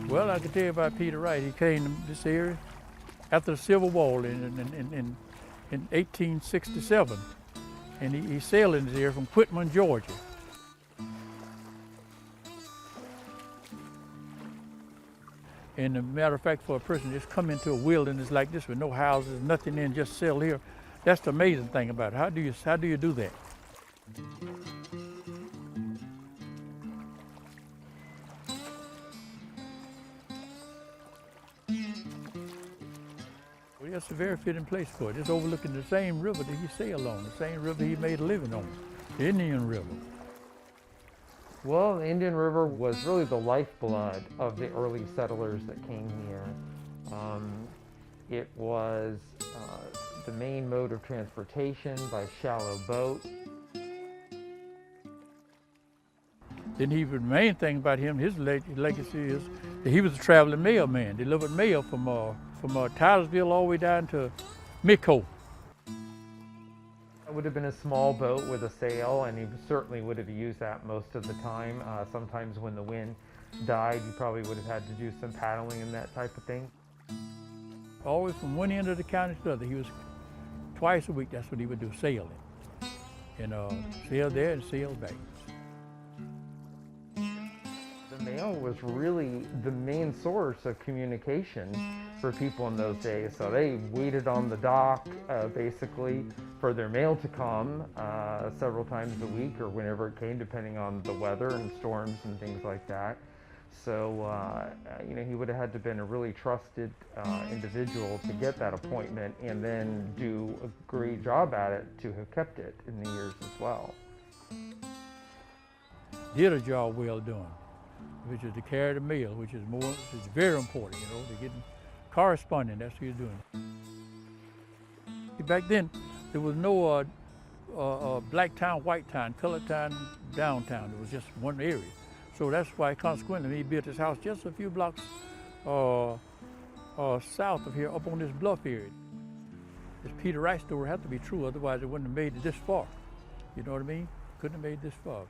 Well, I can tell you about Peter Wright. He came to this area after the Civil War in 1867, and he sailed in this area from Quitman, Georgia. And as a matter of fact, for a person just come into a wilderness like this with no houses, nothing in, just settle here, that's the amazing thing about it. How do you do that? Well, that's a very fitting place for it. It's overlooking the same river that he sailed on, the same river he made a living on, the Indian River. Well, the Indian River was really the lifeblood of the early settlers that came here. It was the main mode of transportation by shallow boat. Then the main thing about him, his legacy is that he was a traveling mailman, delivered mail from Tylersville all the way down to Micco. It would have been a small boat with a sail, and he certainly would have used that most of the time. Sometimes when the wind died, you probably would have had to do some paddling and that type of thing. Always from one end of the county to the other. He was twice a week, that's what he would do, sailing. And sail there and sail back. The mail was really the main source of communication for people in those days. So they waited on the dock, basically, for their mail to come several times a week or whenever it came, depending on the weather and storms and things like that. So, he would have had to have been a really trusted individual to get that appointment and then do a great job at it to have kept it in the years as well. Did a job well done, which is to carry the mail, which is very important, to get corresponding, that's what you're doing. Back then, there was no black town, white town, colored town, downtown. It was just one area. So that's why, consequently, he built his house just a few blocks south of here, up on this bluff area. This Peter Wright story had to be true, otherwise it wouldn't have made it this far. You know what I mean? Couldn't have made it this far.